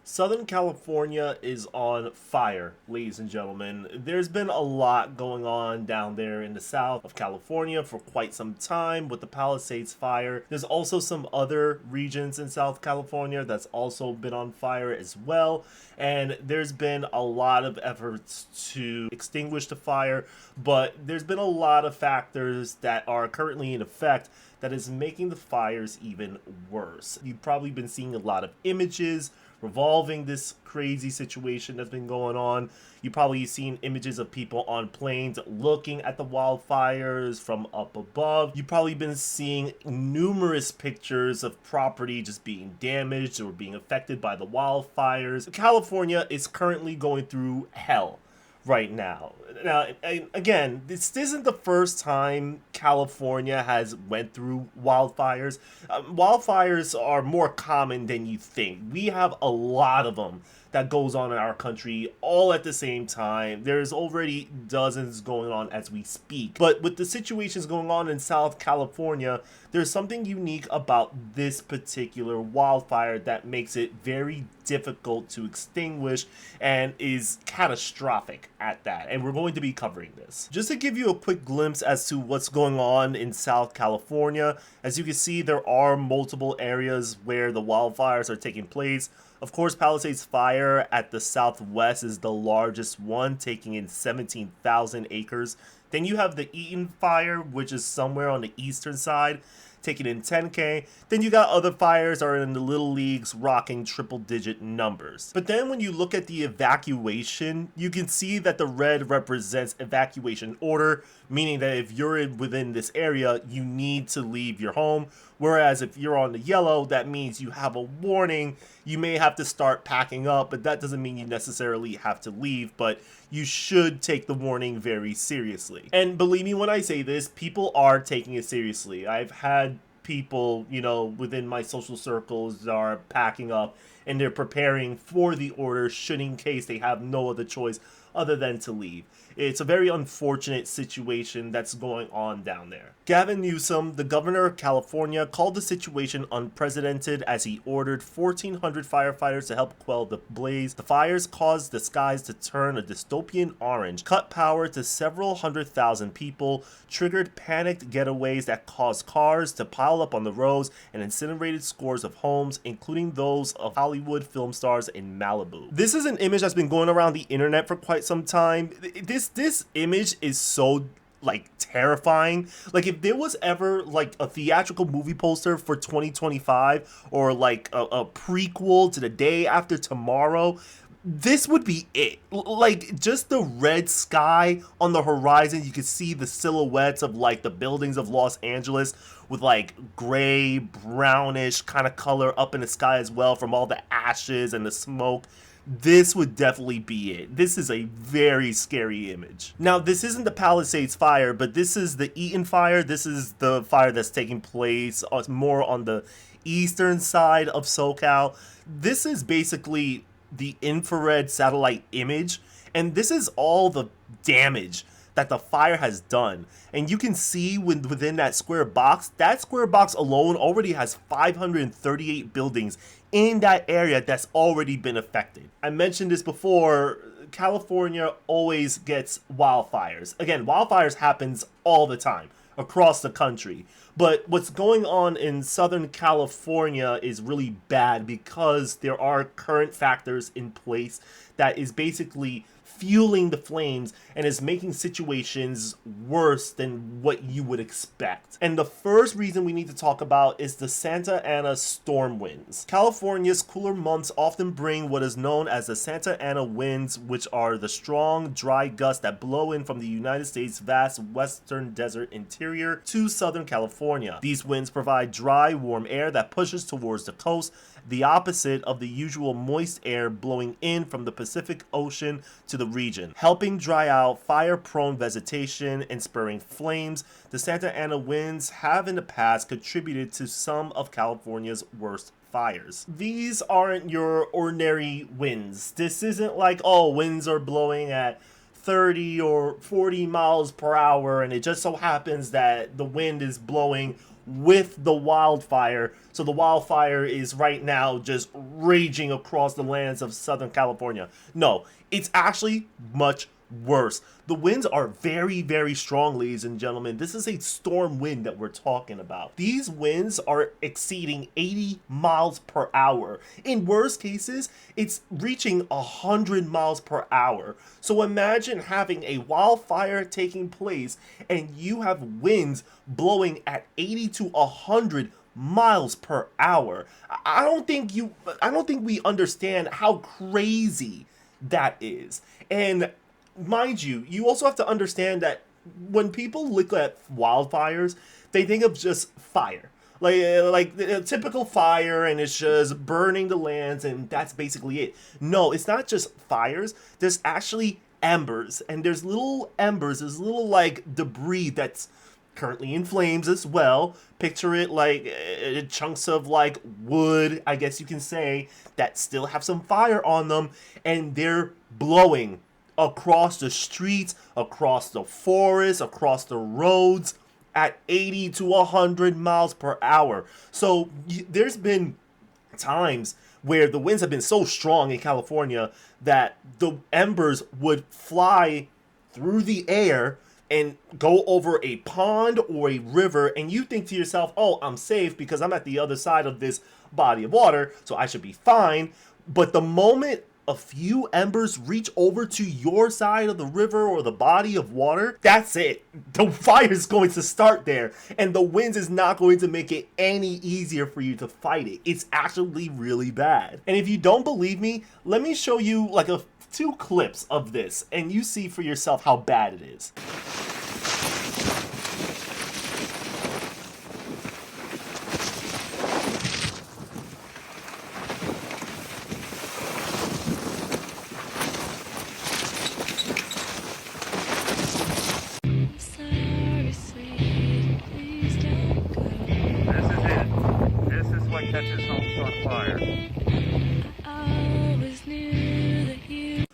Southern California is on fire, ladies and gentlemen. There's been a lot going on down there in the south of California for quite some time with the Palisades fire. There's also some other regions in South California that's also been on fire as well. And there's been a lot of efforts to extinguish the fire, but there's been a lot of factors that are currently in effect that is making the fires even worse. You've probably been seeing a lot of images revolving this crazy situation that's been going on. You've probably seen images of people on planes looking at the wildfires from up above. You've probably been seeing numerous pictures of property just being damaged or being affected by the wildfires. California is currently going through hell right now. Now, again, this isn't the first time California has went through wildfires. Wildfires are more common than you think. We have a lot of them that goes on in our country all at the same time. There's already dozens going on as we speak. But with the situations going on in South California, there's something unique about this particular wildfire that makes it very difficult to extinguish and is catastrophic at that. And we're going to be covering this. Just to give you a quick glimpse as to what's going on in South California, as you can see, there are multiple areas where the wildfires are taking place. Of course, Palisades Fire at the southwest is the largest one, taking in 17,000 acres. Then you have the Eaton Fire, which is somewhere on the eastern side, taking in 10K. Then you got other fires are in the little leagues rocking triple digit numbers. But then when you look at the evacuation, you can see that the red represents evacuation order, meaning that if you're within this area, you need to leave your home. Whereas if you're on the yellow, that means you have a warning. You may have to start packing up, but that doesn't mean you necessarily have to leave, but you should take the warning very seriously. And believe me when I say this, people are taking it seriously. I've had people, within my social circles that are packing up and they're preparing for the order should in case they have no other choice other than to leave. It's a very unfortunate situation that's going on down there. Gavin Newsom, the governor of California, called the situation unprecedented as he ordered 1,400 firefighters to help quell the blaze. The fires caused the skies to turn a dystopian orange, cut power to several 100,000 people, triggered panicked getaways that caused cars to pile up on the roads, and incinerated scores of homes, including those of Hollywood film stars in Malibu. This is an image that's been going around the internet for quite some time. This image is so terrifying. If there was ever a theatrical movie poster for 2025 or a prequel to The Day After Tomorrow, this would be it. Just the red sky on the horizon, you could see the silhouettes of the buildings of Los Angeles with gray, brownish kind of color up in the sky as well from all the ashes and the smoke. This would definitely be it. This is a very scary image. Now, this isn't the Palisades fire, but this is the Eaton fire. This is the fire that's taking place more on the eastern side of SoCal. This is basically the infrared satellite image, and this is all the damage that the fire has done. And you can see within that square box alone already has 538 buildings in that area that's already been affected. I mentioned this before, California always gets wildfires. Again, wildfires happens all the time across the country. But what's going on in Southern California is really bad because there are current factors in place that is basically fueling the flames and is making situations worse than what you would expect. And the first reason we need to talk about is the Santa Ana storm winds. California's cooler months often bring what is known as the Santa Ana winds, which are the strong, dry gusts that blow in from the United States' vast western desert interior to Southern California. These winds provide dry, warm air that pushes towards the coast, the opposite of the usual moist air blowing in from the Pacific Ocean to the region, helping dry out fire-prone vegetation and spurring flames. The Santa Ana winds have in the past contributed to some of California's worst fires. These aren't your ordinary winds. This isn't winds are blowing at 30 or 40 miles per hour and it just so happens that the wind is blowing with the wildfire. So the wildfire is right now just raging across the lands of Southern California. No, it's actually much worse. The winds are very, very strong, ladies and gentlemen. This is a storm wind that we're talking about. These winds are exceeding 80 miles per hour. In worst cases, it's reaching 100 miles per hour. So imagine having a wildfire taking place and you have winds blowing at 80 to 100 miles per hour. I don't think we understand how crazy that is. And mind you, you also have to understand that when people look at wildfires, they think of just fire. Like a typical fire, and it's just burning the lands, and that's basically it. No, it's not just fires. There's actually embers, and there's little embers, there's little like debris that's currently in flames as well. Picture it like chunks of like wood, I guess you can say, that still have some fire on them, and they're blowing across the streets, across the forest, across the roads at 80 to 100 miles per hour. So there's been times where the winds have been so strong in California that the embers would fly through the air and go over a pond or a river, and you think to yourself, oh, I'm safe because I'm at the other side of this body of water, so I should be fine. But the moment a few embers reach over to your side of the river or the body of water, that's it. The fire is going to start there, and the winds is not going to make it any easier for you to fight it. It's actually really bad. And if you don't believe me, let me show you like two clips of this, and you see for yourself how bad it is.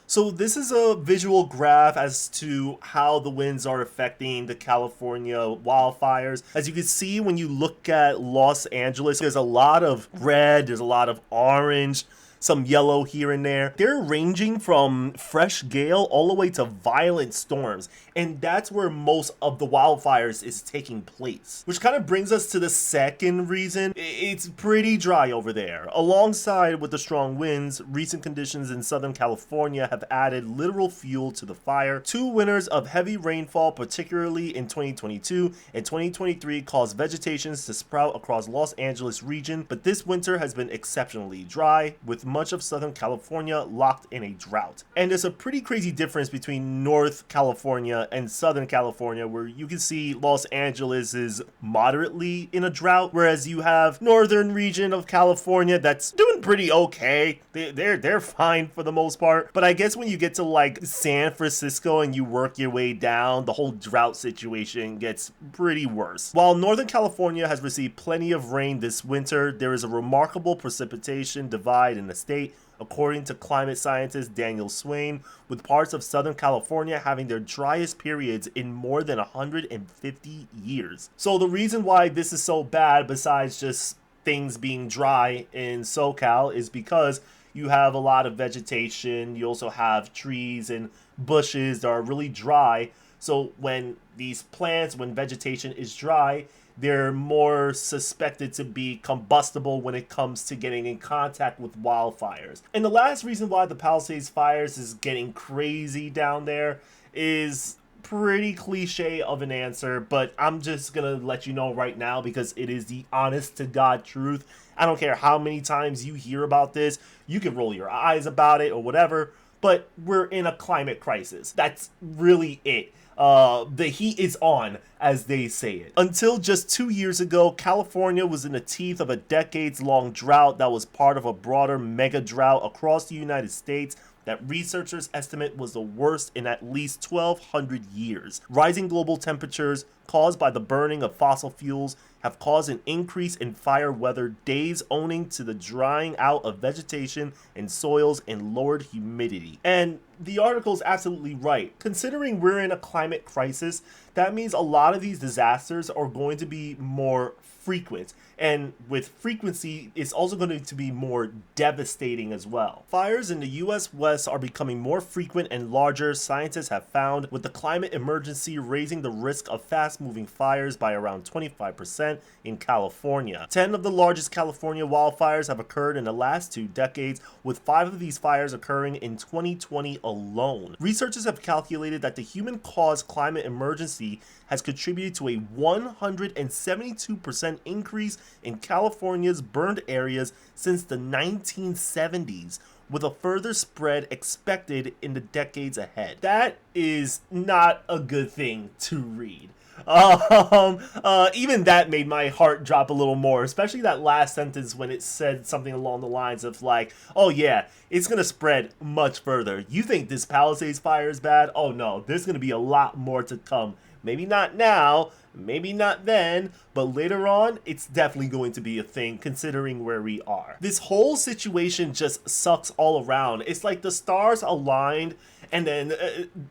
So this is a visual graph as to how the winds are affecting the California wildfires. As you can see, when you look at Los Angeles, there's a lot of red, there's a lot of orange, some yellow here and there. They're ranging from fresh gale all the way to violent storms, and that's where most of the wildfires is taking place. Which kind of brings us to the second reason. It's pretty dry over there. Alongside with the strong winds, recent conditions in Southern California have added literal fuel to the fire. 2 winters of heavy rainfall, particularly in 2022 and 2023, caused vegetation to sprout across Los Angeles region, but this winter has been exceptionally dry, with much of Southern California locked in a drought. And there's a pretty crazy difference between North California and Southern California, where you can see Los Angeles is moderately in a drought, whereas you have northern region of California that's doing pretty okay. They're fine for the most part. But I guess when you get to like San Francisco and you work your way down, the whole drought situation gets pretty worse. While Northern California has received plenty of rain this winter, there is a remarkable precipitation divide in the state, according to climate scientist Daniel Swain, with parts of Southern California having their driest periods in more than 150 years. So the reason why this is so bad, besides just things being dry in SoCal, is because you have a lot of vegetation. You also have trees and bushes that are really dry. So when these plants, when vegetation is dry, they're more suspected to be combustible when it comes to getting in contact with wildfires. And the last reason why the Palisades fires is getting crazy down there is pretty cliche of an answer, but I'm just gonna let you know right now because it is the honest to God truth. I don't care how many times you hear about this, you can roll your eyes about it or whatever, but we're in a climate crisis. That's really it. The heat is on, as they say it. Until just 2 years ago, California was in the teeth of a decades-long drought that was part of a broader mega drought across the United States that researchers estimate was the worst in at least 1,200 years. Rising global temperatures caused by the burning of fossil fuels have caused an increase in fire weather days owing to the drying out of vegetation and soils and lowered humidity. And the article is absolutely right. Considering we're in a climate crisis, that means a lot of these disasters are going to be more frequent. And with frequency, it's also going to be more devastating as well. Fires in the US West are becoming more frequent and larger, scientists have found, with the climate emergency raising the risk of fast-moving fires by around 25% in California. 10 of the largest California wildfires have occurred in the last 2 decades, with 5 of these fires occurring in 2020 alone. Researchers have calculated that the human-caused climate emergency has contributed to a 172% increase in California's burned areas since the 1970s, with a further spread expected in the decades ahead. That is not a good thing to read. Even that made my heart drop a little more, especially that last sentence when it said something along the lines of like, oh yeah, it's gonna spread much further. You think this Palisades fire is bad? Oh no, there's gonna be a lot more to come. Maybe not now, maybe not then, but later on, it's definitely going to be a thing considering where we are. This whole situation just sucks all around. It's like the stars aligned and then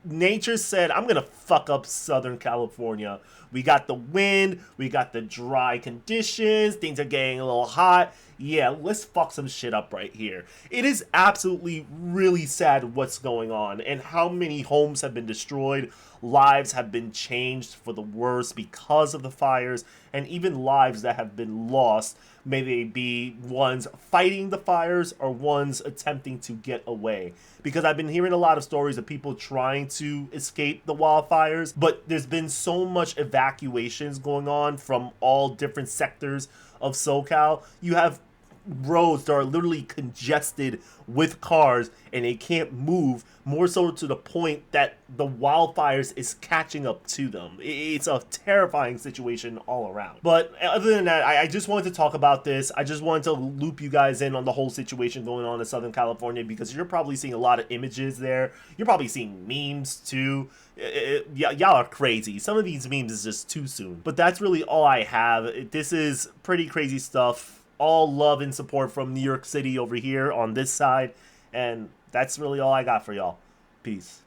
nature said, I'm gonna fuck up Southern California. We got the wind, we got the dry conditions, things are getting a little hot. Yeah, let's fuck some shit up right here. It is absolutely really sad what's going on and how many homes have been destroyed, lives have been changed for the worse because of the fires, and even lives that have been lost, may they be ones fighting the fires or ones attempting to get away. Because I've been hearing a lot of stories of people trying to escape the wildfires, but there's been so much evacuations going on from all different sectors of SoCal. You have roads that are literally congested with cars and they can't move, more so to the point that the wildfires is catching up to them. It's a terrifying situation all around. But other than that, I just wanted to talk about this. I just wanted to loop you guys in on the whole situation going on in Southern California, because you're probably seeing a lot of images there. You're probably seeing memes too. Y'all are crazy. Some of these memes is just too soon. But that's really all I have. This is pretty crazy stuff. All love and support from New York City over here on this side. And that's really all I got for y'all. Peace.